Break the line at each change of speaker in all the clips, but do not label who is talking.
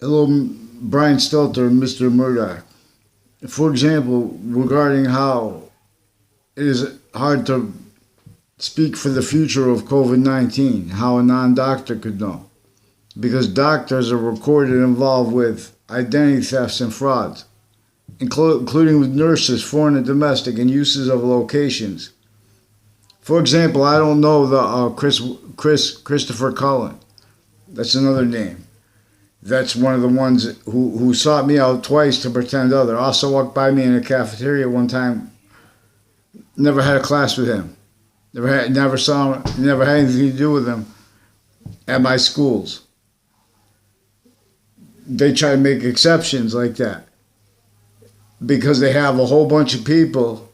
Hello, Brian Stelter and Mr. Murdoch. For example, regarding how it is hard to speak for the future of COVID-19, how a non-doctor could know. Because doctors are recorded involved with identity thefts and frauds, including with nurses, foreign and domestic, and uses of locations. For example, I don't know the Christopher Cullen. That's another name. That's one of the ones who sought me out twice to pretend other. Also walked by me in a cafeteria one time. Never had a class with him. Never saw him. Never had anything to do with him at my schools. They try to make exceptions like that because they have a whole bunch of people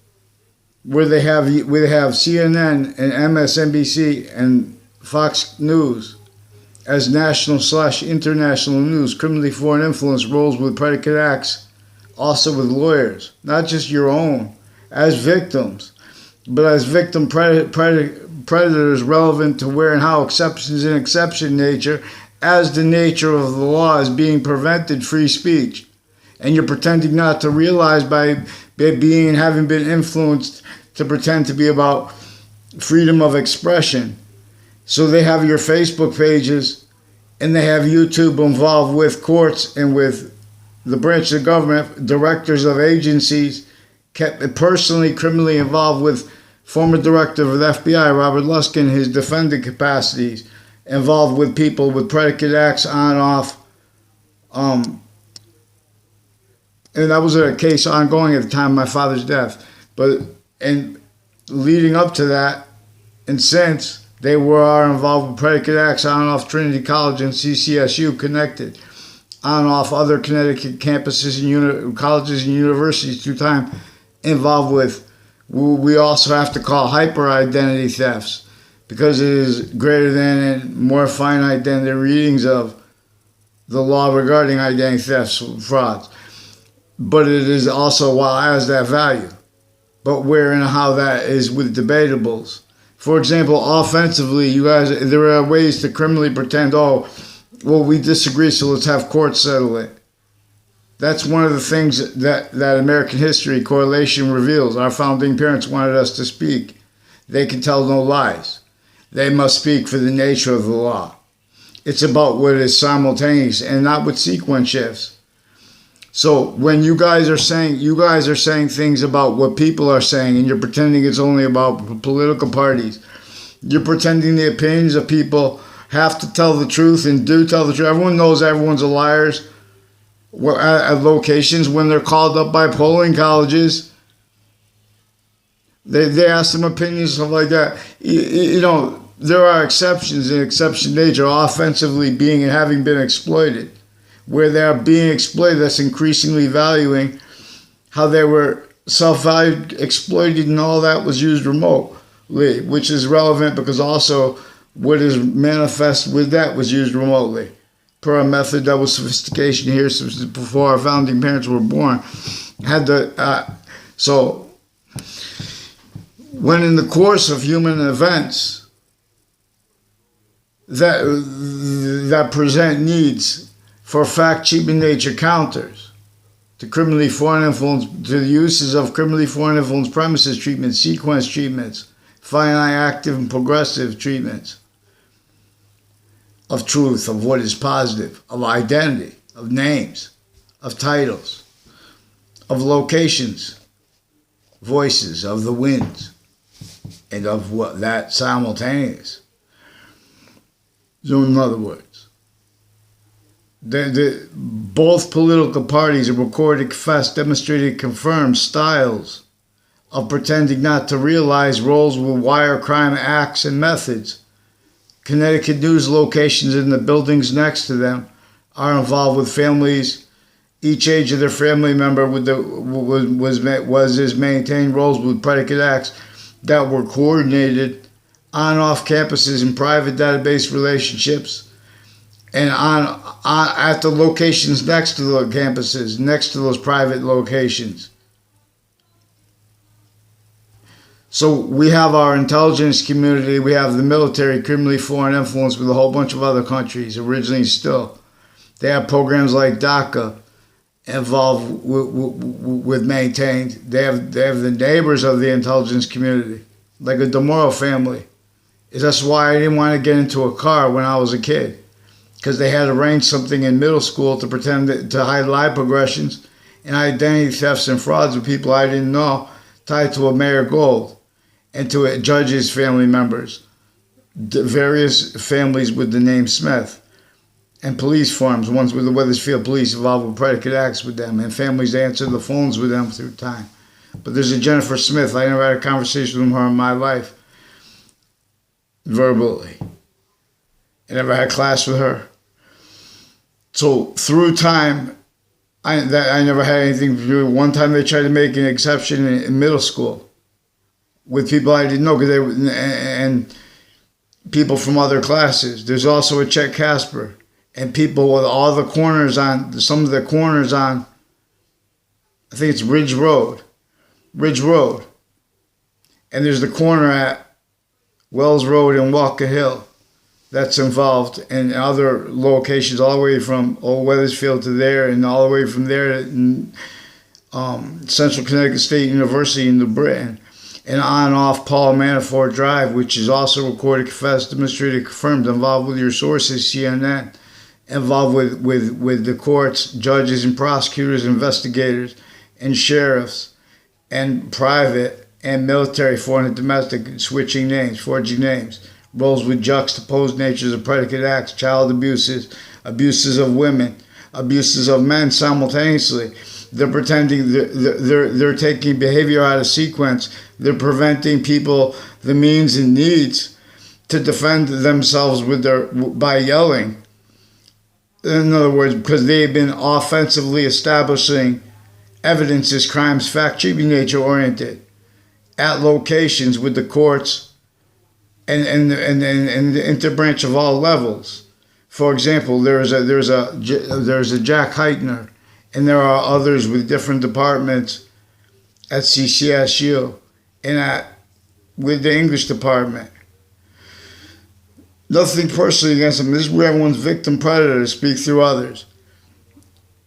where they have CNN and MSNbc and Fox News as national/international news, criminally foreign influence roles with predicate acts, also with lawyers, not just your own, as victims, but as victim predators relevant to where and how exceptions in exception nature, as the nature of the law is being prevented free speech. And you're pretending not to realize by having been influenced to pretend to be about freedom of expression. So they have your Facebook pages and they have YouTube involved with courts and with the branch of government, directors of agencies, kept personally criminally involved with former director of the FBI, Robert Luskin, his defendant capacities, involved with people with predicate acts on and off. And that was a case ongoing at the time of my father's death. And leading up to that, and since, they are involved with predicate acts on and off Trinity College and CCSU connected, on and off other Connecticut campuses and colleges and universities through time involved with. We also have to call hyper identity thefts because it is greater than and more finite than the readings of the law regarding identity thefts and frauds. But it is also, while it has that value, but where and how that is with debatables. For example, offensively, you guys, there are ways to criminally pretend, oh, well, we disagree, so let's have courts settle it. That's one of the things that American history correlation reveals. Our founding parents wanted us to speak. They can tell no lies. They must speak for the nature of the law. It's about what is simultaneous and not with sequence shifts. So when you guys are saying things about what people are saying and you're pretending it's only about political parties. You're pretending the opinions of people have to tell the truth and do tell the truth. Everyone knows everyone's a liars at locations when they're called up by polling colleges. They ask them opinions, stuff like that. You know, there are exceptions in exception nature, offensively being and having been exploited. Where they are being exploited, that's increasingly valuing how they were self-valued, exploited, and all that was used remotely, which is relevant because also what is manifest with that was used remotely per a method that was sophistication here before our founding parents were born. So when in the course of human events that present needs for fact-cheap in nature counters to criminally foreign influence, to the uses of criminally foreign influence premises treatments, sequence treatments, finite active and progressive treatments of truth, of what is positive, of identity, of names, of titles, of locations, voices, of the winds, and of what that simultaneous. So in other words, both political parties have recorded, confessed, demonstrated, confirmed styles of pretending not to realize roles with wire crime acts and methods. Connecticut news locations in the buildings next to them are involved with families. Each age of their family member was maintained roles with predicate acts that were coordinated on and off campuses in private database relationships. And at the locations next to the campuses, next to those private locations. So we have our intelligence community, we have the military, criminally foreign influence with a whole bunch of other countries, originally still. They have programs like DACA involved with maintained. They have the neighbors of the intelligence community, like a DeMoro family. That's why I didn't want to get into a car when I was a kid, because they had arranged something in middle school to pretend to hide lie progressions and identity thefts and frauds with people I didn't know, tied to a Mayor Gold and to a judge's family members, various families with the name Smith, and police farms, ones with the Wethersfield police involved with predicate acts with them, and families that answered the phones with them through time. But there's a Jennifer Smith. I never had a conversation with her in my life, verbally. I never had class with her. So through time, I never had anything to do. One time they tried to make an exception in middle school with people I didn't know, and people from other classes. There's also a Chet Casper, and people with all the corners on, some of the corners on, I think it's Ridge Road. And there's the corner at Wells Road and Walker Hill that's involved, and other locations all the way from Old Wethersfield to there, and all the way from there to Central Connecticut State University in New Britain, and on off Paul Manafort Drive, which is also recorded, confessed, demonstrated, confirmed, involved with your sources, CNN, involved with the courts, judges and prosecutors, investigators, and sheriffs, and private and military, foreign and domestic, switching names, forging names, roles with juxtaposed natures of predicate acts, child abuses, abuses of women, abuses of men simultaneously. They're pretending they're taking behavior out of sequence. They're preventing people the means and needs to defend themselves by yelling. In other words, because they've been offensively establishing evidence as crimes, fact, cheating nature oriented, at locations with the courts and the interbranch of all levels. For example, there's a Jack Heitner, and there are others with different departments at CCSU and with the English department. Nothing personally against them. This is where everyone's victim predator to speak through others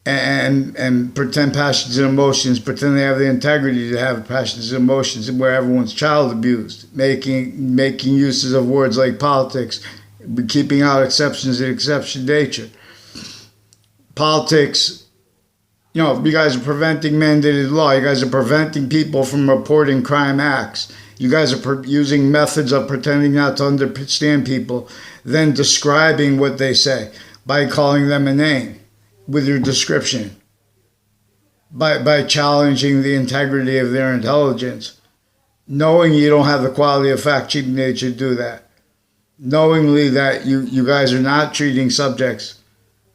and pretend passions and emotions, pretend they have the integrity to have passions and emotions, and where everyone's child abused, making uses of words like politics, keeping out exceptions and exception nature. Politics, you guys are preventing mandated law. You guys are preventing people from reporting crime acts. You guys are using methods of pretending not to understand people, then describing what they say by calling them a name with your description, by challenging the integrity of their intelligence, knowing you don't have the quality of fact, cheap nature to do that, knowingly that you guys are not treating subjects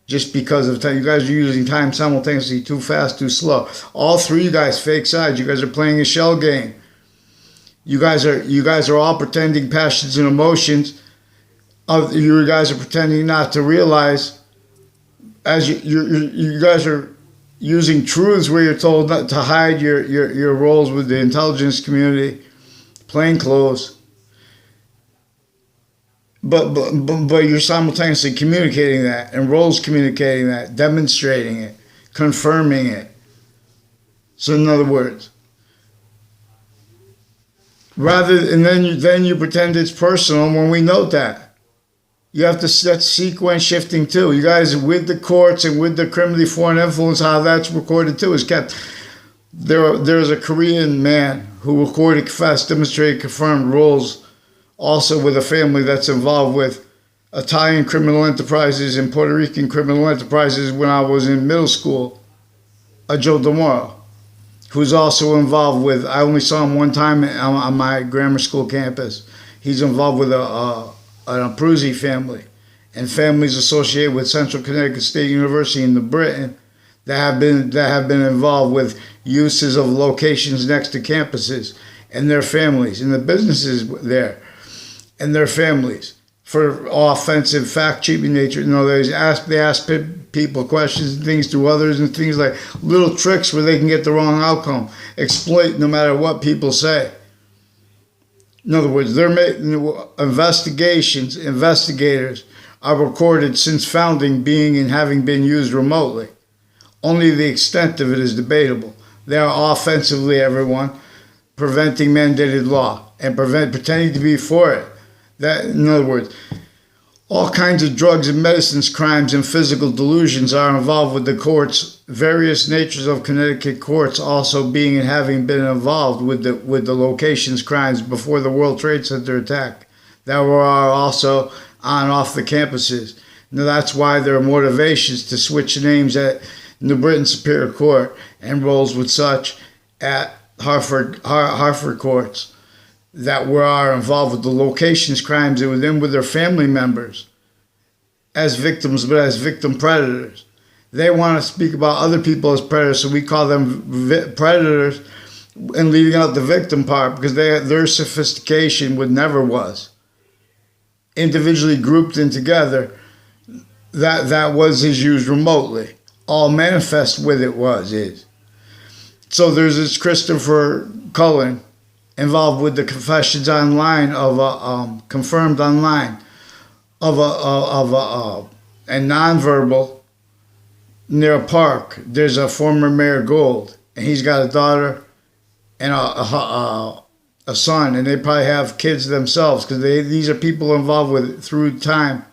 just because of time. You guys are using time simultaneously, too fast, too slow. All three of you guys, fake sides. You guys are playing a shell game. You guys are all pretending passions and emotions. You guys are pretending not to realize, as you guys are using truths where you're told not to hide your roles with the intelligence community, plain clothes. But you're simultaneously communicating that, and roles communicating that, demonstrating it, confirming it. So in other words, then you pretend it's personal when we note that. You have to set sequence shifting too. You guys, with the courts and with the criminally foreign influence, how that's recorded too is kept. There's a Korean man who recorded, confessed, demonstrated, confirmed roles also with a family that's involved with Italian criminal enterprises and Puerto Rican criminal enterprises when I was in middle school. Joe DeMoro, who's also involved with, I only saw him one time on my grammar school campus. He's involved with an Abruzzi family and families associated with Central Connecticut State University in New Britain that have been involved with uses of locations next to campuses, and their families and the businesses there and their families for offensive fact-cheating nature. They ask people questions and things to others, and things like little tricks where they can get the wrong outcome, exploit no matter what people say. In other words, they're making investigators are recorded since founding, being and having been used remotely. Only the extent of it is debatable. They are offensively, everyone, preventing mandated law and pretending to be for it. That, in other words, all kinds of drugs and medicines, crimes, and physical delusions are involved with the courts. Various natures of Connecticut courts also being and having been involved with the locations crimes before the World Trade Center attack that were also on and off the campuses. Now that's why there are motivations to switch names at New Britain Superior Court and roles with such at Hartford courts that are involved with the locations crimes and with their family members as victims, but as victim predators. They want to speak about other people as predators, so we call them predators and leaving out the victim part because their sophistication never was. Individually grouped in together, that is used remotely. All manifest with it is. So there's this Christopher Cullen involved with the confessions online of confirmed online of and nonverbal near a park. There's a former Mayor Gold, and he's got a daughter and a son, and they probably have kids themselves because these are people involved with it through time.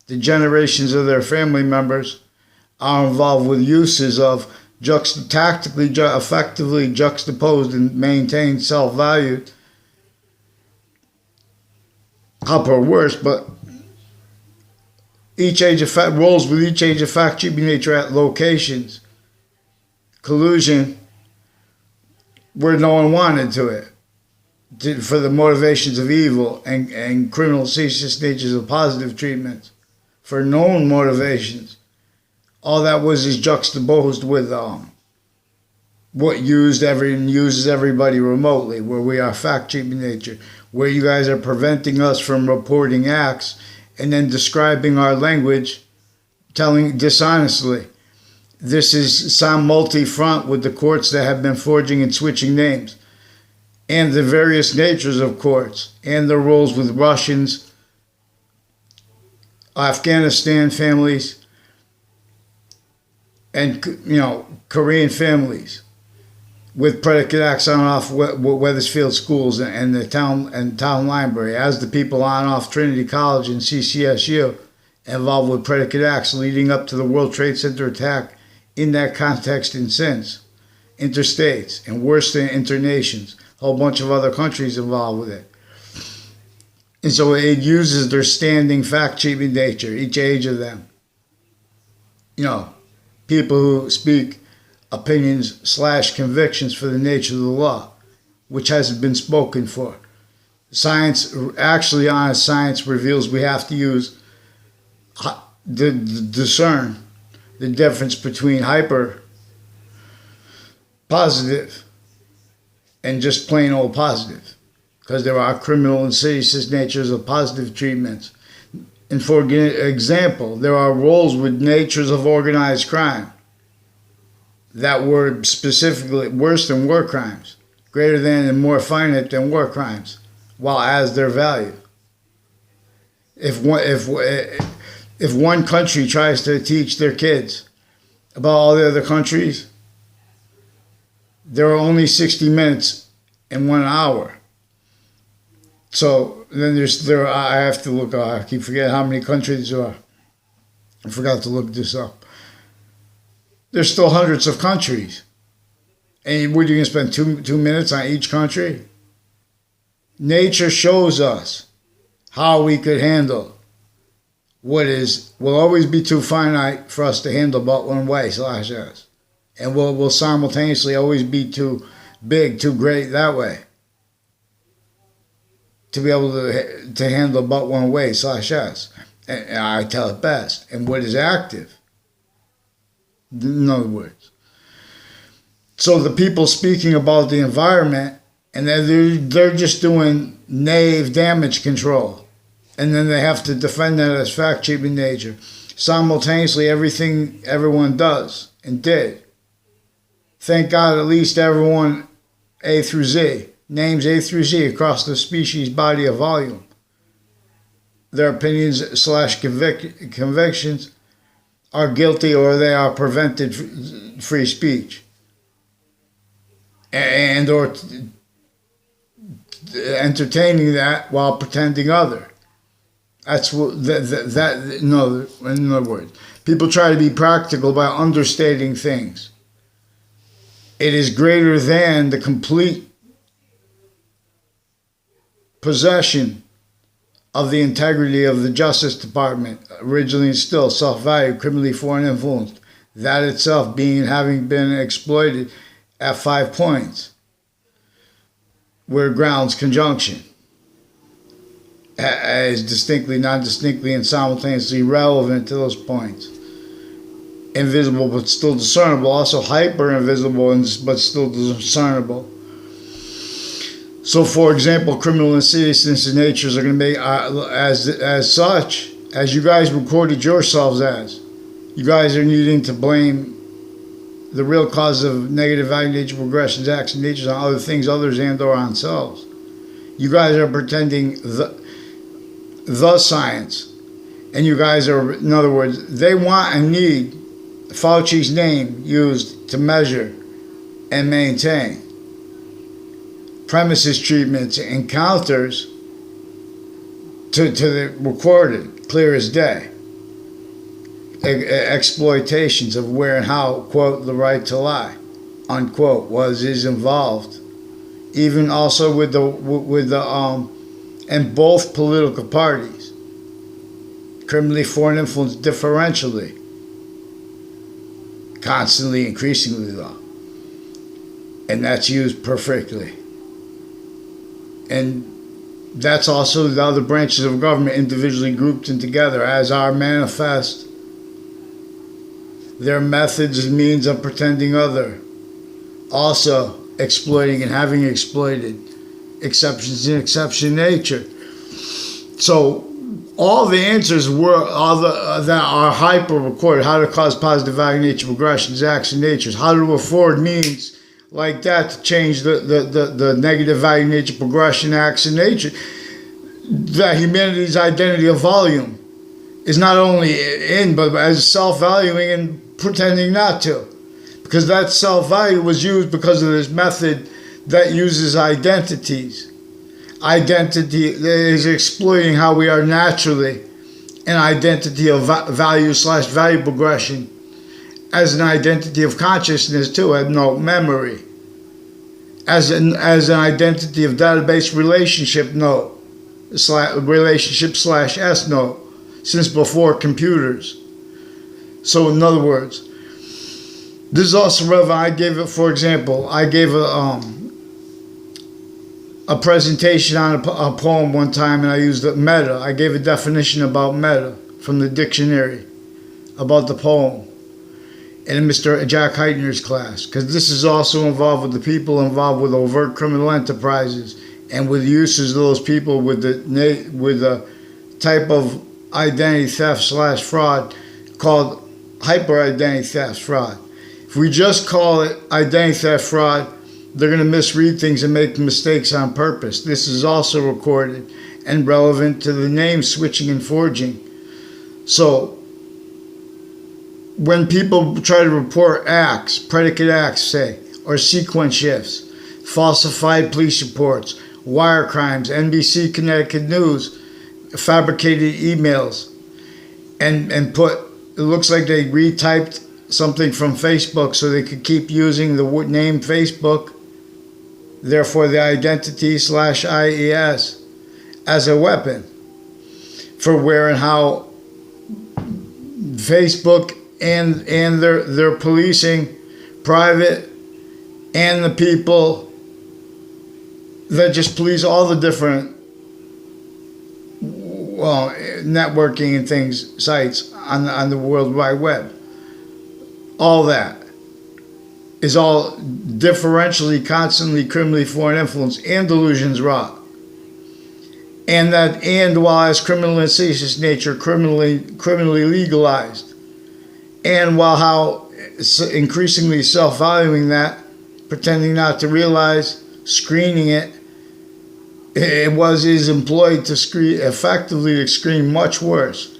The generations of their family members are involved with uses of effectively juxtaposed and maintained self-value. Up or worse, but each age of fact roles with each age of fact keeping nature at locations. Collusion where no one wanted to it. For the motivations of evil and criminal ceaseless natures of positive treatments. For known motivations. All that is juxtaposed with what uses everybody remotely, where we are fact-cheating nature, where you guys are preventing us from reporting acts and then describing our language, telling dishonestly. This is some multi-front with the courts that have been forging and switching names, and the various natures of courts, and the roles with Russians, Afghanistan families, and Korean families with predicate acts on and off Weathersfield schools and the town library, as the people on and off Trinity College and CCSU involved with predicate acts leading up to the World Trade Center attack in that context and since. Interstates and worse than internations, a whole bunch of other countries involved with it. And so it uses their standing fact-cheating nature, each age of them. People who speak opinions / convictions for the nature of the law, which hasn't been spoken for. Science, actually honest science, reveals we have to discern the difference between hyper positive and just plain old positive, because there are criminal and seditious natures of positive treatments. And for example, there are roles with natures of organized crime that were specifically worse than war crimes, greater than and more finite than war crimes, while as their value. If one country tries to teach their kids about all the other countries, there are only 60 minutes in 1 hour. So then I have to look. I keep forgetting how many countries there are. I forgot to look this up. There's still hundreds of countries, and what are you going to spend 2 minutes on each country? Nature shows us how we could handle what will always be too finite for us to handle but one way /s, and will simultaneously always be too big, too great that way, to be able to handle but one way /s. And I tell it best. And what is active? In other words. So the people speaking about the environment, and they're just doing naive damage control. And then they have to defend that as fact-cheating nature. Simultaneously, everything everyone does and did. Thank God at least everyone A through Z, names A through Z across the species body of volume, their opinions slash convictions are guilty or they are prevented free speech, and or entertaining that while pretending other. That's what in other words, people try to be practical by understating things. It is greater than the complete possession of the integrity of the Justice Department, originally and still self-value, criminally foreign influenced, that itself having been exploited at 5 points, where grounds conjunction is distinctly, non-distinctly, and simultaneously relevant to those points. Invisible but still discernible, also hyper-invisible but still discernible. So, for example, criminal insidiousness and natures are going to be as such as you guys recorded yourselves as. You guys are needing to blame the real cause of negative value, nature, progressions, acts, and natures on other things, others, and/or on selves. You guys are pretending the science, and you guys are, in other words, they want and need Fauci's name used to measure and maintain premises treatments and counters to the recorded, clear as day, exploitations of where and how, quote, the right to lie, unquote, is involved, even also with the and both political parties, criminally foreign influence differentially, constantly, increasingly though, and that's used perfectly. And that's also the other branches of government individually grouped in together as are manifest their methods and means of pretending other, also exploiting and having exploited exceptions in exception nature. So all the answers were that are hyper recorded: how to cause positive value, nature, progressions, acts, and natures, how to afford means like that to change the negative value, nature, progression, acts, and nature. That humanity's identity of volume is not only in, but as self-valuing and pretending not to. Because that self-value was used because of this method that uses identities. Identity is exploiting how we are naturally an identity of value slash value progression as an identity of consciousness too, and no memory. As an identity of database relationship node, relationship slash S node, since before computers. So in other words, this is also relevant. I gave it, for example, I gave a presentation on a poem one time, and I used the meta. I gave a definition about meta from the dictionary about the poem in Mr. Jack Heitner's class, because this is also involved with the people involved with overt criminal enterprises and with uses of those people with the type of identity theft slash fraud called hyper identity theft fraud. If we just call it identity theft fraud, they're going to misread things and make mistakes on purpose. This is also recorded and relevant to the name switching and forging. So when people try to report acts, predicate acts, say, or sequence shifts, falsified police reports, wire crimes, NBC Connecticut News, fabricated emails, and put, it looks like they retyped something from Facebook so they could keep using the name Facebook, therefore the identity slash IES, as a weapon for where and how Facebook and their policing private and the people that just police all the different networking and things sites on the World Wide Web. All that is all differentially, constantly, criminally foreign influence and delusions wrought. And while as criminal insidious nature criminally legalized, and while how increasingly self-valuing that, pretending not to realize, screening it, is employed to effectively to screen much worse.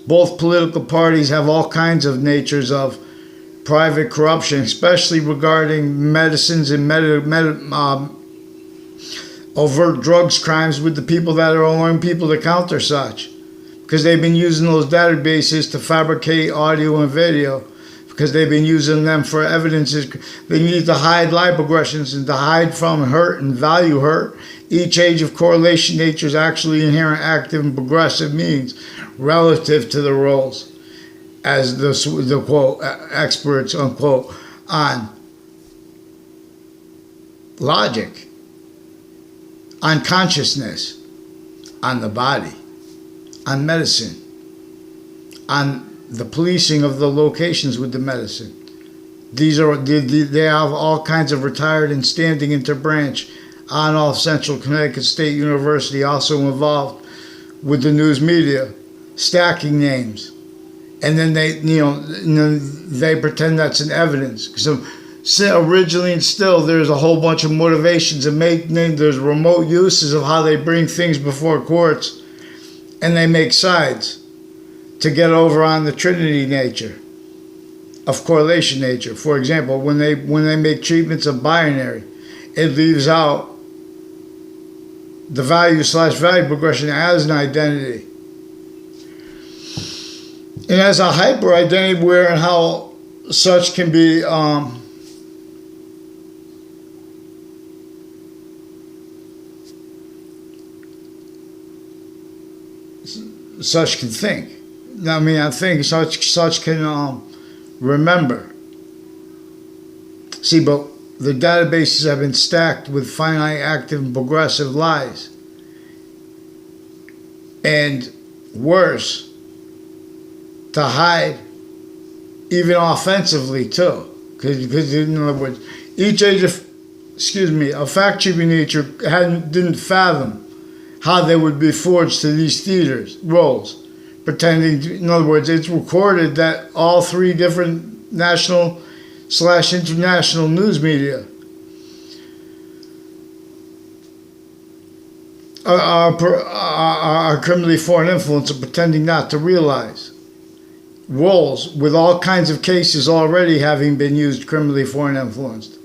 Both political parties have all kinds of natures of private corruption, especially regarding medicines and overt drugs crimes with the people that are allowing people to counter such. Because they've been using those databases to fabricate audio and video. Because they've been using them for evidences. They need to hide lipoaggressions and to hide from hurt and value hurt. Each age of correlation nature is actually inherent, active, and progressive means relative to the roles as the quote experts unquote on logic, on consciousness, on the body, on medicine, on the policing of the locations with the medicine. They have all kinds of retired and standing interbranch on all Central Connecticut State University, also involved with the news media, stacking names, and then they pretend that's an evidence. So originally and still, there's a whole bunch of motivations and there's remote uses of how they bring things before courts, and they make sides to get over on the trinity nature of correlation nature. For example, when they make treatments of binary, it leaves out the value/value progression as an identity. And as a hyper identity, where and how such can be such can think. I mean, I think such can remember. See, but the databases have been stacked with finite, active, and progressive lies. And worse, to hide, even offensively too. Because in other words, each age of, a fact-cheating nature didn't fathom how they would be forged to these roles. Pretending, in other words, it's recorded that all three different national/international news media are criminally foreign influence and pretending not to realize roles with all kinds of cases already having been used criminally foreign influenced.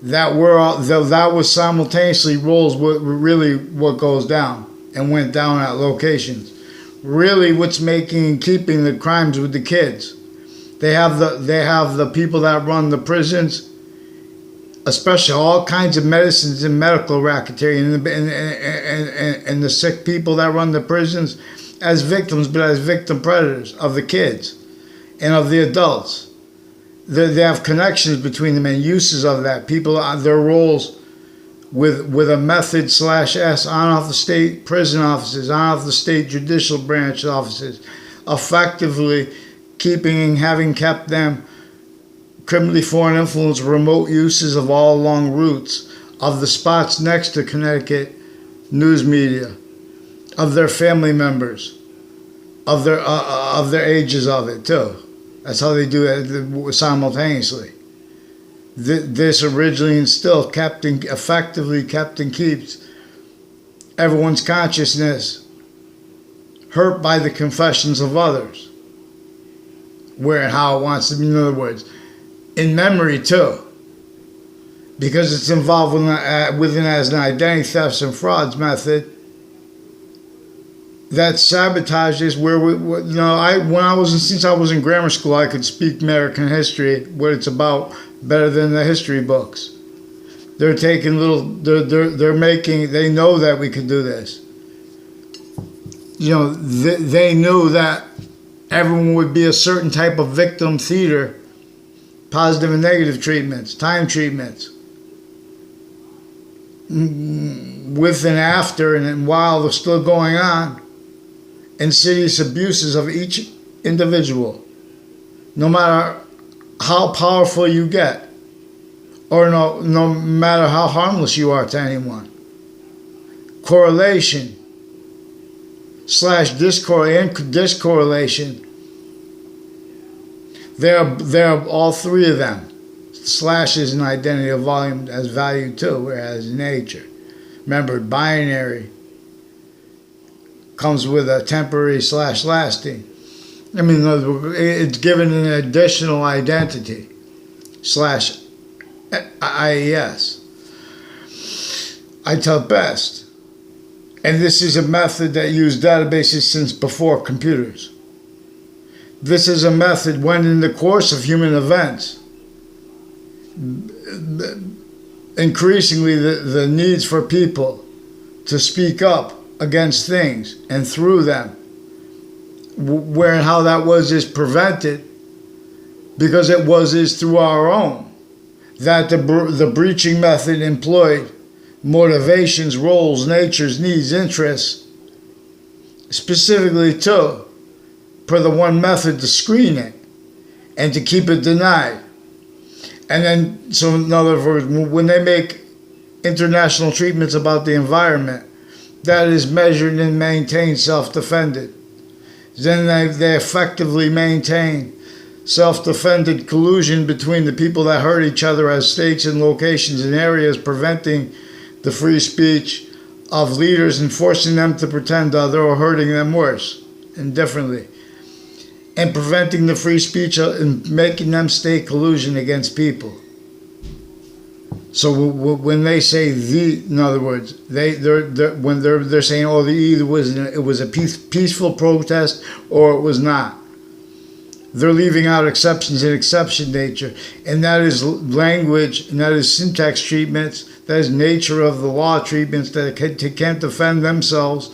That was simultaneously roles really what goes down and went down at locations. Really what's making and keeping the crimes with the kids. They have the people that run the prisons, especially all kinds of medicines and medical racketeering, and the sick people that run the prisons as victims, but as victim predators of the kids and of the adults. They have connections between them and uses of that. People, their roles with a method/S on off the state prison offices, on off the state judicial branch offices, effectively keeping and having kept them criminally foreign influence, remote uses of all along routes of the spots next to Connecticut news media, of their family members, of their ages of it too. That's how they do it simultaneously. This originally and still effectively kept and keeps everyone's consciousness hurt by the confessions of others, where and how it wants to be. In other words, in memory too, because it's involved within as an identity thefts and frauds method that sabotages where since I was in grammar school, I could speak American history, what it's about, better than the history books. They're taking they know that we could do this. They knew that everyone would be a certain type of victim theater, positive and negative treatments, time treatments, with and after and while they're still going on, insidious abuses of each individual, no matter how powerful you get, or no matter how harmless you are to anyone. Correlation / discorrelation. They're all three of them. Slash is an identity of volume as value too, whereas nature. Remember, binary comes with a temporary / lasting. I mean, it's given an additional identity / IES. I tell best. And this is a method that used databases since before computers. This is a method when in the course of human events, increasingly the needs for people to speak up against things and through them, where and how that is prevented, because is through our own. That the breaching method employed motivations, roles, natures, needs, interests, specifically per the one method to screen it and to keep it denied. And then, so in other words, when they make international treatments about the environment, that is measured and maintained self-defended. Then they effectively maintain self-defended collusion between the people that hurt each other as states and locations and areas, preventing the free speech of leaders and forcing them to pretend other or hurting them worse and differently, and preventing the free speech and making them state collusion against people. So when they say in other words, when they're saying, oh, it was a peaceful protest or it was not. They're leaving out exceptions and exception nature, and that is language, and that is syntax treatments, that is nature of the law treatments that can't defend themselves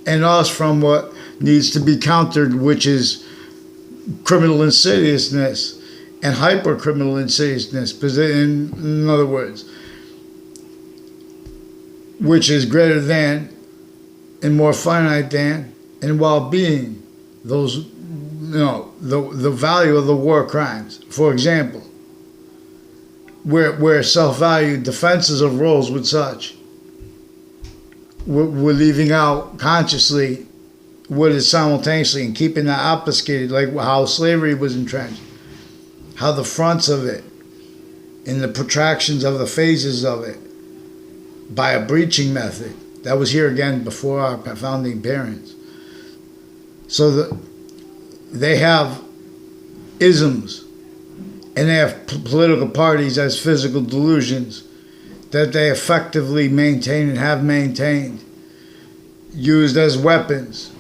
and us from what needs to be countered, which is criminal insidiousness and hyper-criminal insidiousness, in other words, which is greater than and more finite than, and while being those, the value of the war crimes. For example, where self-value defenses of roles with such, we're leaving out consciously what is simultaneously and keeping that obfuscated, like how slavery was entrenched, how the fronts of it and the protractions of the phases of it by a breaching method that was here again before our founding parents. So they have isms and they have political parties as physical delusions that they effectively maintain and have maintained, used as weapons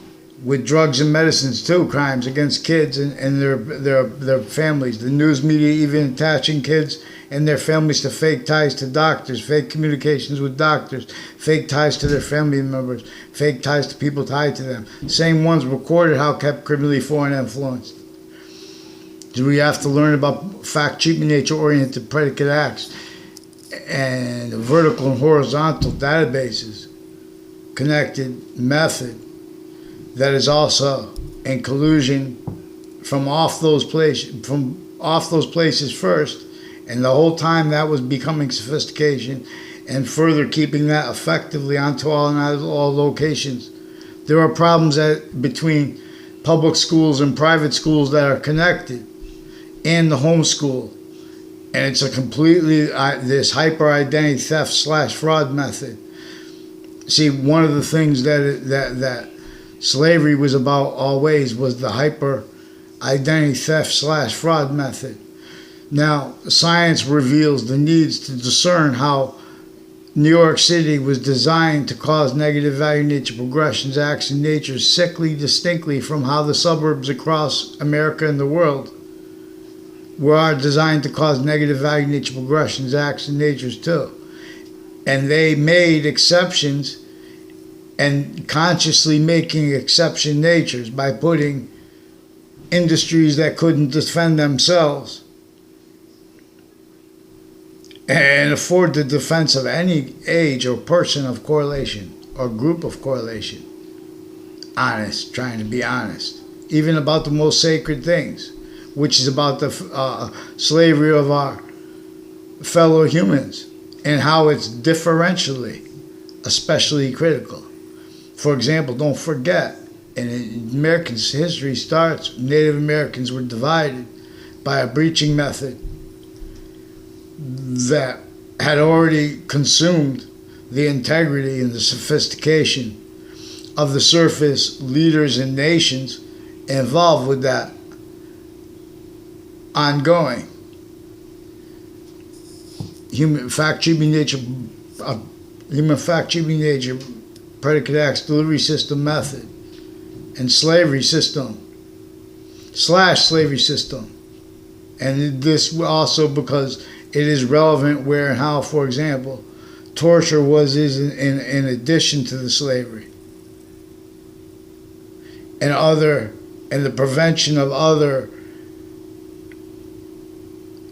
with drugs and medicines too, crimes against kids and their families. The news media even attaching kids and their families to fake ties to doctors, fake communications with doctors, fake ties to their family members, fake ties to people tied to them. Same ones recorded how kept criminally foreign influenced. Do we have to learn about fact, treatment, nature-oriented predicate acts and vertical and horizontal databases, connected method that is also in collusion from off those places first, and the whole time that was becoming sophistication, and further keeping that effectively onto all locations. There are problems between public schools and private schools that are connected, and the homeschool, and it's a completely this hyper identity theft / fraud method. See, one of the things that slavery was about always was the hyper identity theft / fraud method. Now, science reveals the needs to discern how New York City was designed to cause negative value nature progressions, acts, and nature sickly distinctly from how the suburbs across America and the world were designed to cause negative value nature progressions, acts, and natures too. And they made exceptions and consciously making exception natures by putting industries that couldn't defend themselves and afford the defense of any age or person of correlation or group of correlation. Honest, trying to be honest, even about the most sacred things, which is about the slavery of our fellow humans and how it's differentially especially critical. For example, don't forget, and American history starts, Native Americans were divided by a breaching method that had already consumed the integrity and the sophistication of the surface leaders and nations involved with that ongoing human fact-cheating nature, predicate acts, delivery system method, and slavery system / slavery system. And this also because it is relevant where and how, for example, torture is in addition to the slavery and the prevention of other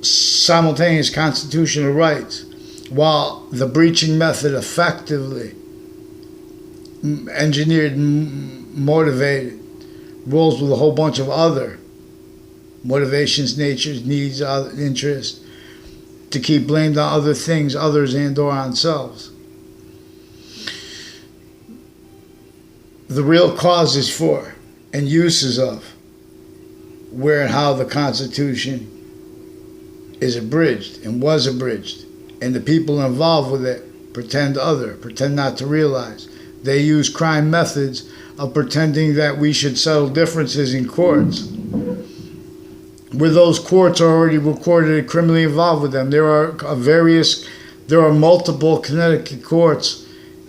simultaneous constitutional rights, while the breaching method effectively engineered and motivated rules with a whole bunch of other motivations, natures, needs, interests, to keep blamed on other things, others, and or on selves. The real causes for and uses of where and how the Constitution is abridged and was abridged, and the people involved with it pretend not to realize. They use crime methods of pretending that we should settle differences in courts, where those courts are already recorded and criminally involved with them. There are multiple Connecticut courts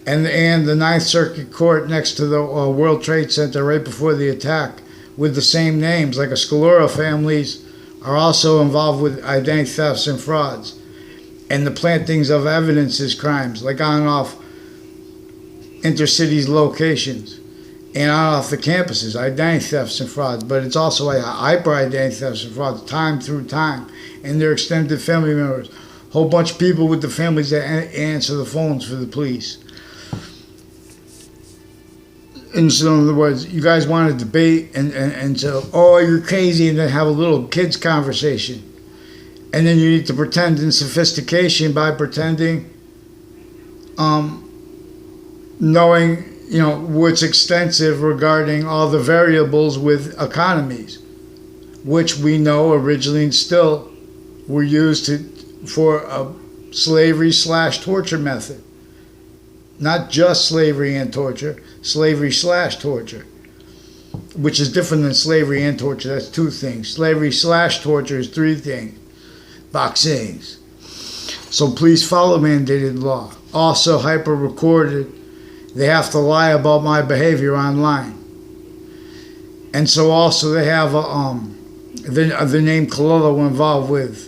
and the Ninth Circuit Court next to the World Trade Center right before the attack with the same names, like a Scalora families are also involved with identity thefts and frauds, and the plantings of evidences crimes, like on and off intercities locations and on and off the campuses, identity thefts and frauds. But it's also like hyper identity thefts and frauds, time through time, and their extended family members, whole bunch of people with the families that answer the phones for the police. And so, in other words, you guys want to debate and so, oh, you're crazy, and then have a little kids conversation. And then you need to pretend in sophistication by pretending, knowing, what's extensive regarding all the variables with economies, which we know originally and still were used for a slavery / torture method. Not just slavery and torture, slavery / torture, which is different than slavery and torture. That's two things. Slavery / torture is three things. Boxings. So please follow mandated law. Also hyper recorded. They have to lie about my behavior online. And so also they have the name Cololo involved with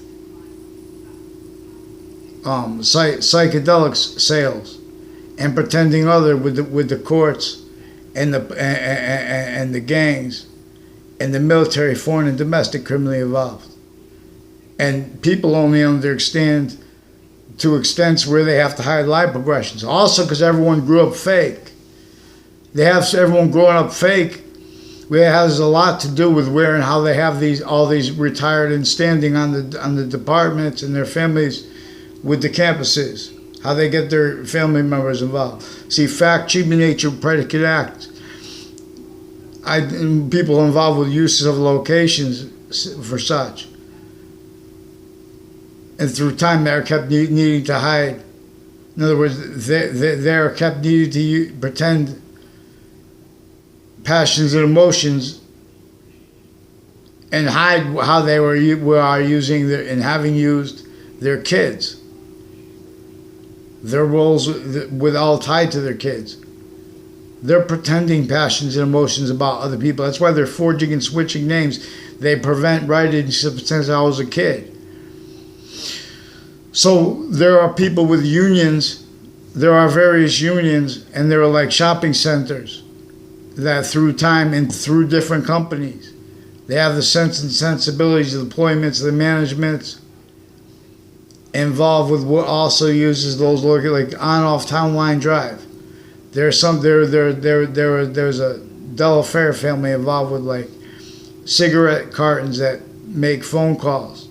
psychedelics sales, and pretending other with the courts and the gangs and the military, foreign and domestic, criminally involved. And people only understand to extents where they have to hide life progressions. Also, because everyone grew up fake. Everyone growing up fake, where it has a lot to do with where and how they have all these retired and standing on the departments and their families with the campuses. How they get their family members involved. See, fact-cheating nature predicate act. People involved with uses of locations for such. And through time, they are kept needing to hide. In other words, they are kept needing to pretend passions and emotions and hide how they are using and having used their kids. Their roles with all tied to their kids. They're pretending passions and emotions about other people. That's why they're forging and switching names. They prevent writing since I was a kid. So there are people with unions. There are various unions, and there are like shopping centers that through time and through different companies, they have the sense and sensibilities, the deployments, the managements involved with what also uses those like on-off town line drive. There's a Delafair family involved with like cigarette cartons that make phone calls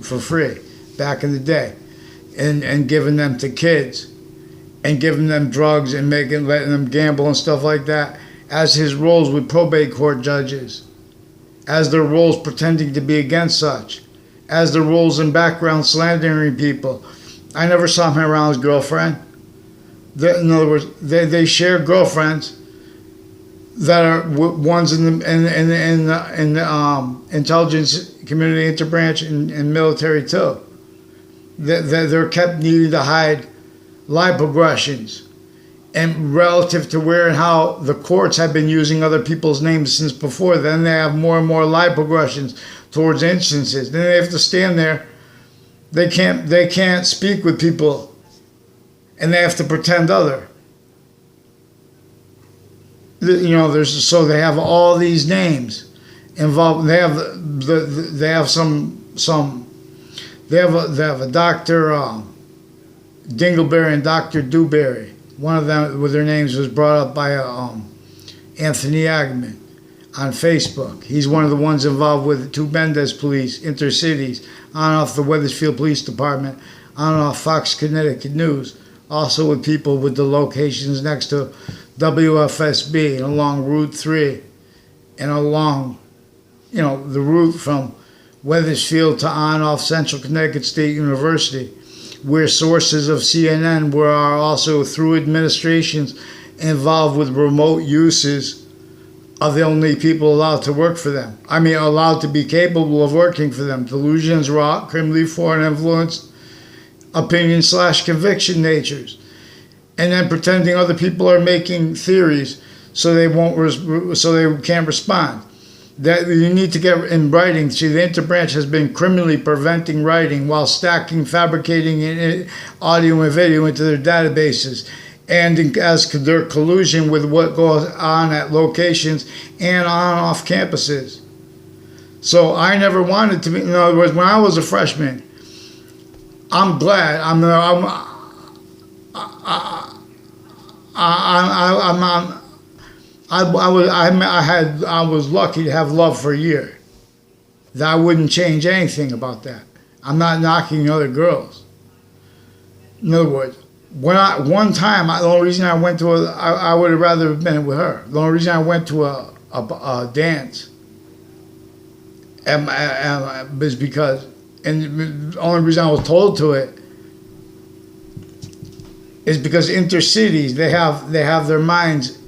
for free back in the day, and giving them to kids, and giving them drugs and letting them gamble and stuff like that, as his roles with probate court judges, as their roles pretending to be against such, as their roles in background slandering people, I never saw him around his girlfriend. In other words, they share girlfriends that are ones in the intelligence community, interbranch, and military too. They're kept needing to hide lie progressions, and relative to where and how the courts have been using other people's names since before. Then they have more and more lie progressions towards instances. Then they have to stand there. They can't speak with people, and they have to pretend other. You know, so they have all these names involved. They have a Dr. Dingleberry and Dr. Dewberry. One of them with their names was brought up by Anthony Agman on Facebook. He's one of the ones involved with two Mendez police, intercities, on and off the Wethersfield Police Department, on and off Fox Connecticut News, also with people with the locations next to WFSB and along Route 3 and along, you know, the route from Wethersfield to on off Central Connecticut State University, where sources of CNN were also through administrations involved with remote uses of the only people allowed to work for them. I mean, allowed to be capable of working for them. Delusions, rot, criminally foreign influence, opinion/conviction natures. And then pretending other people are making theories so they can't respond. That you need to get in writing. See, the interbranch has been criminally preventing writing while stacking, fabricating audio and video into their databases, and as their collusion with what goes on at locations and on off campuses. So I never wanted to be. In other words, when I was a freshman, I'm glad. I was lucky to have love for a year. That I wouldn't change anything about that. I'm not knocking other girls. In other words, one time, the only reason I went to I would have rather have been with her. The only reason I went to a dance is because, and the only reason I was told to it is because intercities, they have their minds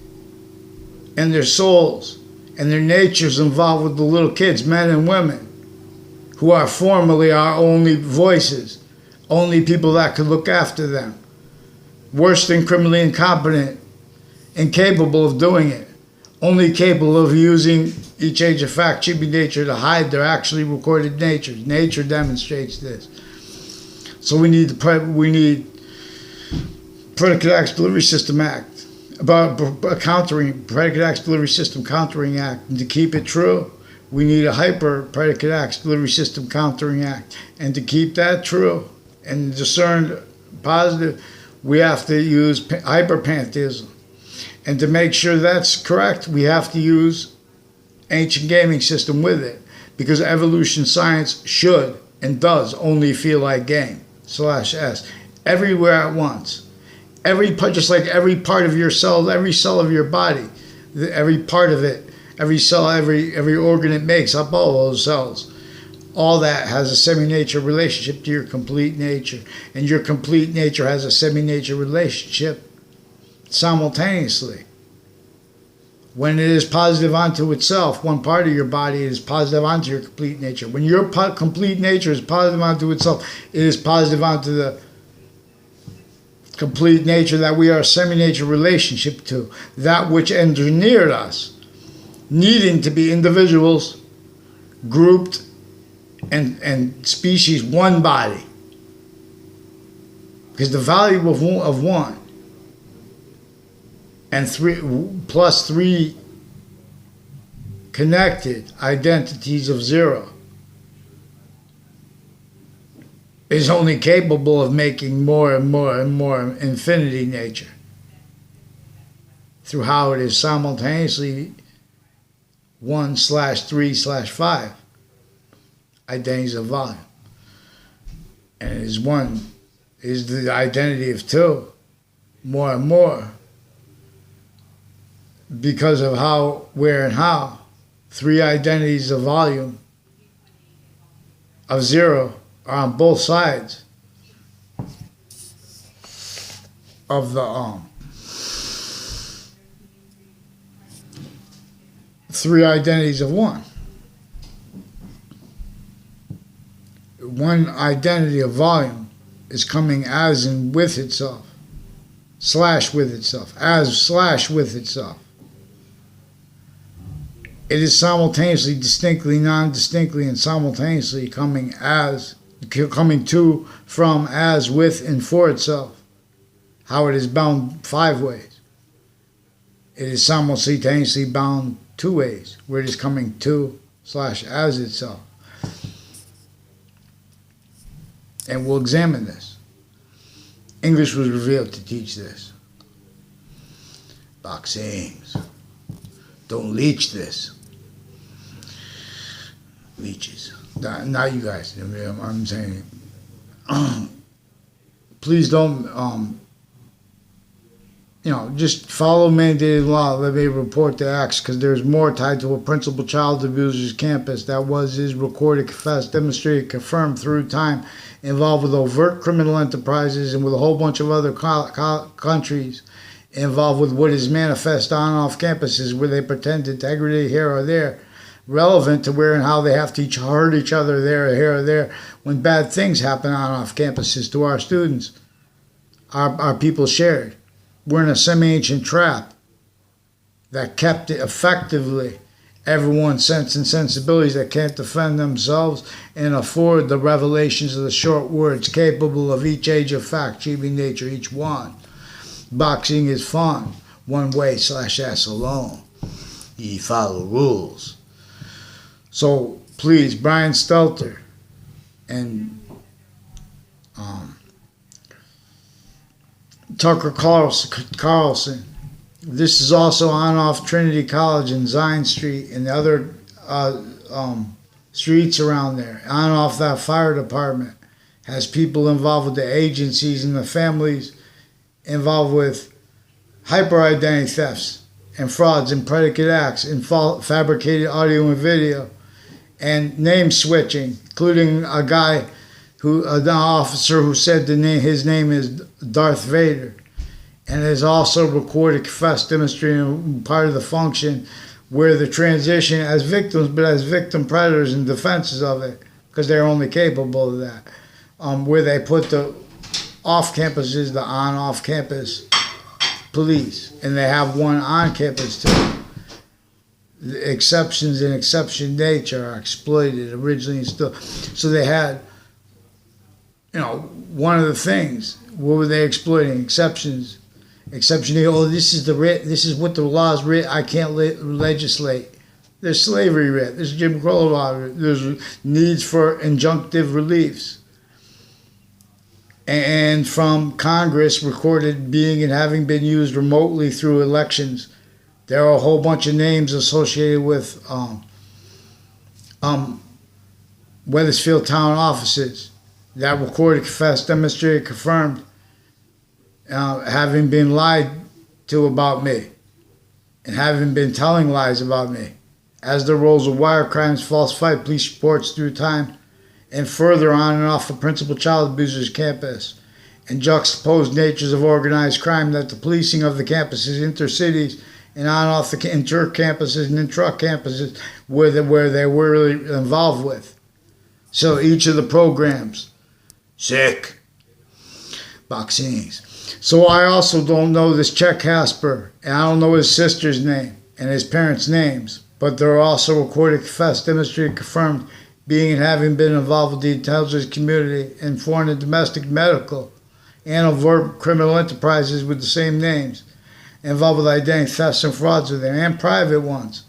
and their souls and their natures involved with the little kids, men and women, who are formerly our only voices, only people that could look after them. Worse than criminally incompetent, incapable of doing it, only capable of using each age of fact, cheaping nature to hide their actually recorded natures. Nature demonstrates this. So we need Predicate Acts Delivery System Act, about countering Predicate Acts Delivery System Countering Act, and to keep it true, we need a hyper Predicate Acts Delivery System Countering Act, and to keep that true and discern positive, we have to use hyperpantheism, and to make sure that's correct, we have to use ancient gaming system with it, because evolution science should and does only feel like game/s everywhere at once. Just like every part of your cell, every cell of your body, every part of it, every cell, every organ it makes up, all those cells, all that has a semi-nature relationship to your complete nature, and your complete nature has a semi-nature relationship simultaneously. When it is positive onto itself, one part of your body is positive onto your complete nature. When your complete nature is positive onto itself, it is positive onto the complete nature that we are a semi-nature relationship to, that which engineered us, needing to be individuals, grouped, and species, one body. Because the value of one and plus three connected identities of zero is only capable of making more and more and more infinity nature through how it is simultaneously 1/3/5 identities of volume. And is one is the identity of two more and more because of how, where, and how three identities of volume of zero are on both sides of the three identities of one. One identity of volume is coming as and with itself, slash with itself, as slash with itself. It is simultaneously, distinctly, non-distinctly, and simultaneously coming to, from, as, with, and for itself. How it is bound 5 ways. It is simultaneously bound 2 ways, where it is coming to, slash, as itself. And we'll examine this. English was revealed to teach this. Boxings. Don't leech this. Leeches. Not you guys. I'm saying, please don't, just follow mandated law. Let me report the acts, because there's more tied to a principal child abuser's campus that is recorded, confessed, demonstrated, confirmed through time, involved with overt criminal enterprises and with a whole bunch of other countries involved with what is manifest on and off campuses where they pretend integrity here or there, relevant to where and how they have to hurt each other there or here or there when bad things happen on and off campuses to our students, our people shared. We're in a semi-ancient trap that kept it effectively everyone's sense and sensibilities that can't defend themselves and afford the revelations of the short words capable of each age of fact, achieving nature, each one. Boxing is fun, one way / S alone. Ye follow rules. So please, Brian Stelter and Tucker Carlson. This is also on off Trinity College and Zion Street and the other streets around there. On off that fire department has people involved with the agencies and the families involved with hyper-identity thefts and frauds and predicate acts and fabricated audio and video and name switching, including an officer who said his name is Darth Vader, and is also recorded, confessed, demonstrating part of the function where the transition as victims, but as victim predators and defenses of it, because they're only capable of that, where they put the off campuses, the on-off campus police, and they have one on campus too. The exceptions and exception nature are exploited originally and still. So they had, one of the things, what were they exploiting? Exceptions. Exception A, this is the writ, this is what the law's writ, I can't legislate. There's slavery writ, there's Jim Crow law writ, there's needs for injunctive reliefs. And from Congress recorded being and having been used remotely through elections. There are a whole bunch of names associated with Weathersfield town offices that recorded, confessed, demonstrated, confirmed having been lied to about me and having been telling lies about me, as the roles of wire crimes, falsified police reports through time, and further on and off the principal child abuser's campus, and juxtaposed natures of organized crime that the policing of the campuses, intercities, and on and off the inter-campuses and intra-campuses where they were really involved with. So each of the programs, sick, boxings. So I also don't know this Chet Casper, and I don't know his sister's name and his parents' names, but they're also recorded, confessed, demonstrated, confirmed, being and having been involved with the intelligence community in foreign and domestic medical and overt criminal enterprises with the same names, involved with identity thefts and frauds with them, and private ones.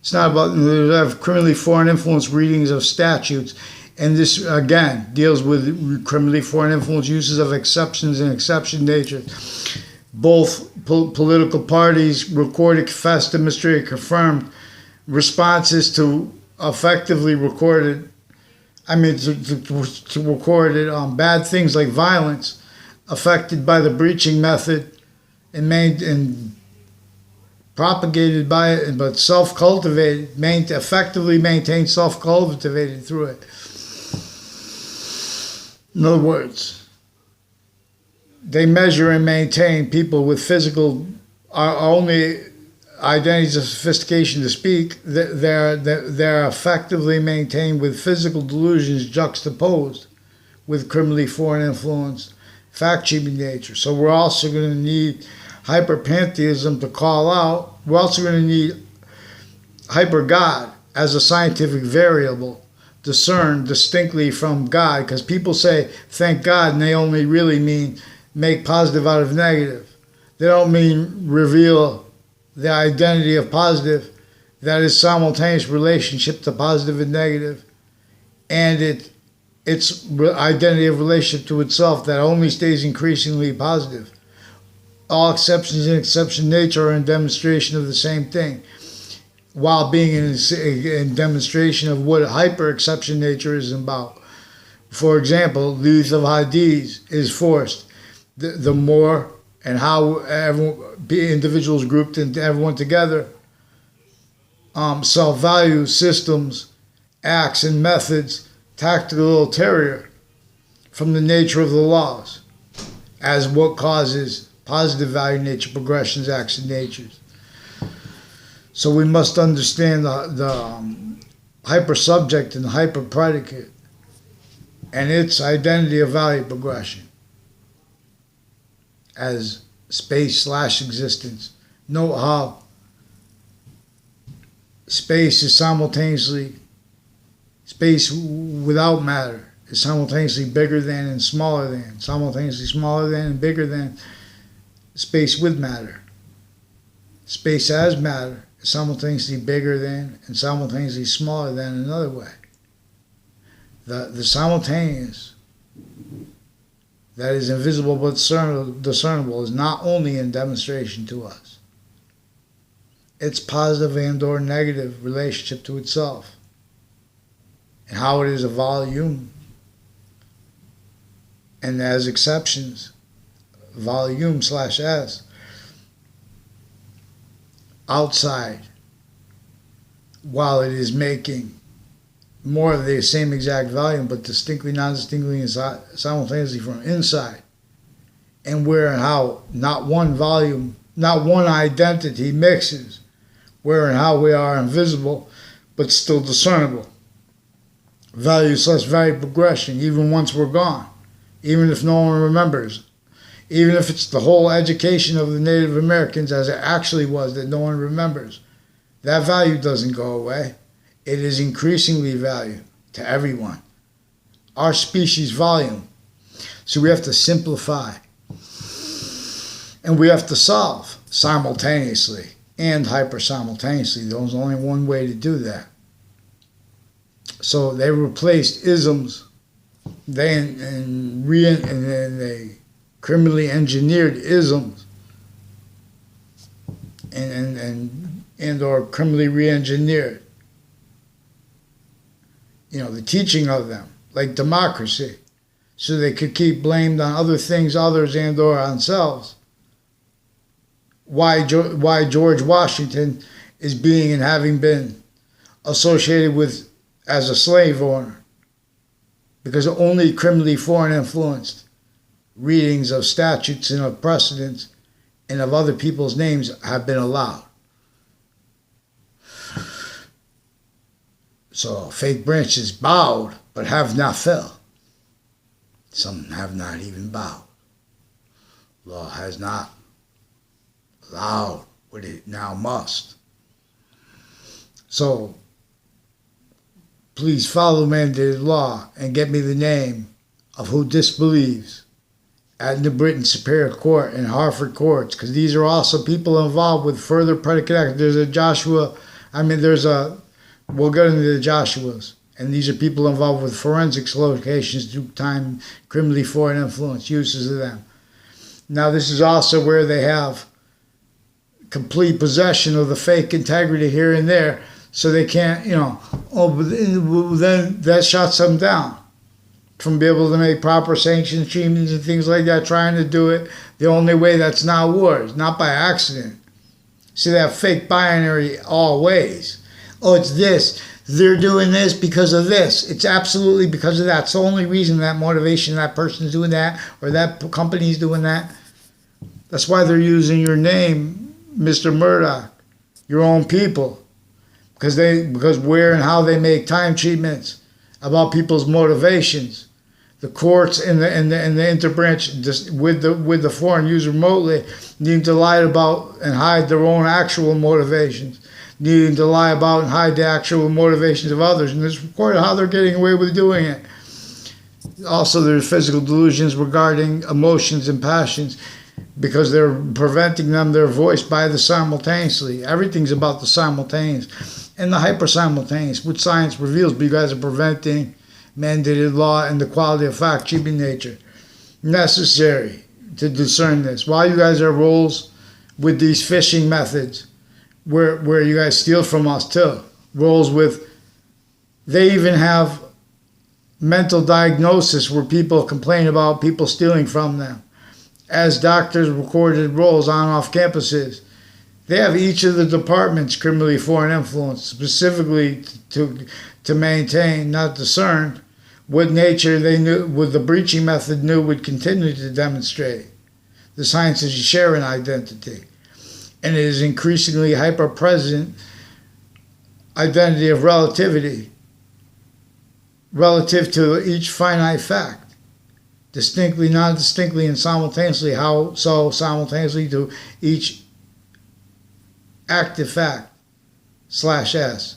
It's not about, they have criminally foreign influence readings of statutes, and this, again, deals with criminally foreign influence uses of exceptions and exception nature. Both political parties recorded, confessed, demonstrated, confirmed responses to effectively recorded, to recorded bad things like violence affected by the breaching method and propagated by it, but self-cultivated, effectively maintained, self-cultivated through it. In other words, they measure and maintain people with physical, are only identities of sophistication to speak. They're effectively maintained with physical delusions juxtaposed with criminally foreign influenced fact-cheating nature. So we're also going to need hyperpantheism to call out. We're also going to need hyper-God as a scientific variable, discerned distinctly from God, because people say, thank God, and they only really mean make positive out of negative. They don't mean reveal the identity of positive, that is simultaneous relationship to positive and negative, and its identity of relationship to itself that only stays increasingly positive. All exceptions in exception nature are in demonstration of the same thing, while being in demonstration of what hyper-exception nature is about. For example, the use of hadiths is forced. The more and how individuals grouped into everyone together, self-value systems, acts and methods, tactical ulterior from the nature of the laws as what causes positive value nature progressions, acts and natures. So we must understand the hyper-subject and the hyper-predicate and its identity of value progression as space/existence. Note how space is simultaneously, space without matter is simultaneously bigger than and smaller than, simultaneously smaller than and bigger than space with matter. Space as matter is simultaneously bigger than and simultaneously smaller than another way. The simultaneous that is invisible but discernible is not only in demonstration to us. Its positive and or negative relationship to itself and how it is a volume, and as exceptions, volume/s, outside, while it is making more of the same exact volume, but distinctly, non-distinctly, and simultaneously from inside, and where and how not one volume, not one identity mixes, where and how we are invisible, but still discernible. Value/value progression, even once we're gone, even if no one remembers, even if it's the whole education of the Native Americans as it actually was that no one remembers, that value doesn't go away. It is increasingly valued to everyone. Our species volume. So we have to simplify. And we have to solve simultaneously and hyper-simultaneously. There's only one way to do that. So they replaced isms. They criminally engineered isms and or criminally re-engineered, the teaching of them, like democracy, so they could keep blamed on other things, others, and or on themselves. Why George Washington is being and having been associated with as a slave owner, because only criminally foreign influenced readings of statutes and of precedents and of other people's names have been allowed. So fake branches bowed, but have not fell. Some have not even bowed. Law has not allowed what it now must. So please follow mandated law and get me the name of who disbelieves at New Britain Superior Court and Hartford courts, because these are also people involved with further predicate acts. We'll get into the Joshuas, and these are people involved with forensics locations through time, criminally foreign influence, uses of them. Now this is also where they have complete possession of the fake integrity here and there, so they can't, but then that shuts them down from being able to make proper sanction treatments and things like that, trying to do it the only way that's not wars, not by accident. See that fake binary all ways. Oh, it's this. they're doing this because of this. It's absolutely because of that. It's the only reason, that motivation, that person's doing that, or that company's doing that. That's why they're using your name, Mr. Murdoch, your own people, because where and how they make time treatments about people's motivations. The courts and the interbranch with the foreign used remotely need to lie about and hide their own actual motivations, needing to lie about and hide the actual motivations of others, and it's recorded how they're getting away with doing it. Also, there's physical delusions regarding emotions and passions, because they're preventing them their voice by the simultaneously. Everything's about the simultaneous and the hyper-simultaneous, which science reveals, but you guys are preventing mandated law and the quality of fact, cheaping nature. Necessary to discern this. While you guys are roles with these phishing methods, where you guys steal from us too, roles with, they even have mental diagnosis where people complain about people stealing from them. As doctors recorded roles on off campuses, they have each of the departments criminally foreign influence, specifically to maintain, not discern, what nature they knew, what the breaching method knew would continue to demonstrate. The sciences share an identity, and it is increasingly hyper-present identity of relativity relative to each finite fact. Distinctly, non-distinctly, and simultaneously. How so? Simultaneously to each active fact /s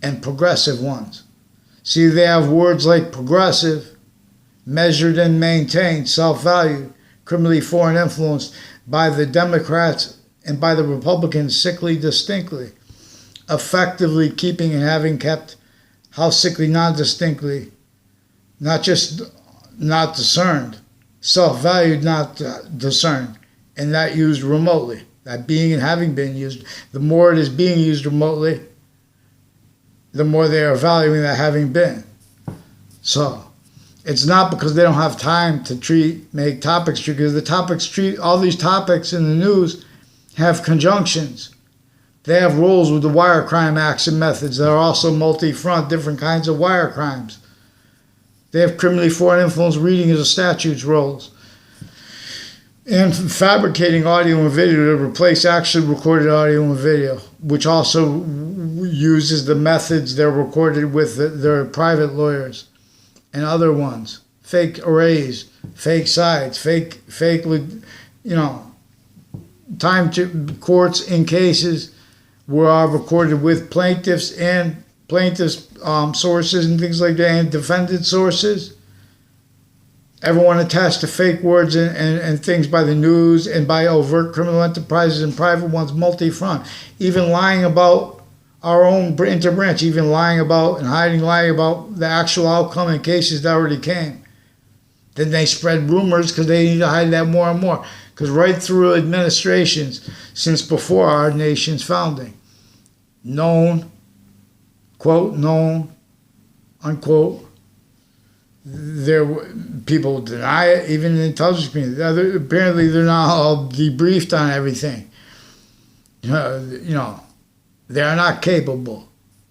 and progressive ones. See, they have words like progressive, measured and maintained, self-valued, criminally foreign influenced by the Democrats and by the Republicans sickly distinctly, effectively keeping and having kept how sickly non-distinctly, not just not discerned, self-valued, not discerned, and that used remotely, that being and having been used. The more it is being used remotely, the more they are valuing that having been. So, it's not because they don't have time to make topics treat, because the topics treat, all these topics in the news have conjunctions. They have roles with the wire crime acts and methods that are also multi-front, different kinds of wire crimes. They have criminally foreign influence reading as a statutes roles. And fabricating audio and video to replace actually recorded audio and video, which also uses the methods they're recorded with their private lawyers and other ones. Fake arrays, fake sides, fake, time to courts in cases where are recorded with plaintiffs and plaintiffs' sources and things like that, and defendant sources. Everyone attached to fake words and things by the news and by overt criminal enterprises and private ones, multi-front. Even lying about our own interbranch, even lying about and lying about the actual outcome in cases that already came. Then they spread rumors because they need to hide that more and more. Because right through administrations since before our nation's founding, known, quote, known, unquote, people deny it, even in the intelligence community. Apparently they're not all debriefed on everything. They are not capable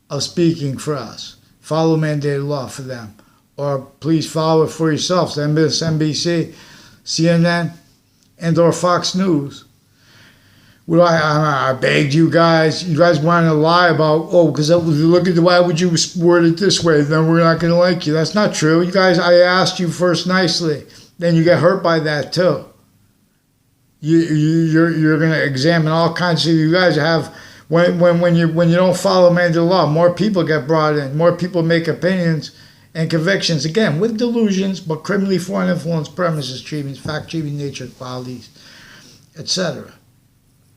of speaking for us. Follow mandated law for them. Or please follow it for yourselves. MSNbc, CNN, and or Fox News. Well, I begged you guys want to lie about, because look at why would you word it this way, then we're not going to like you. That's not true. You guys, I asked you first nicely. Then you get hurt by that too. You're going to examine all kinds of, you guys have, when you don't follow mandated law, more people get brought in, more people make opinions and convictions, again, with delusions, but criminally foreign influence, premises, treatments, fact, treatment, nature, qualities, etc.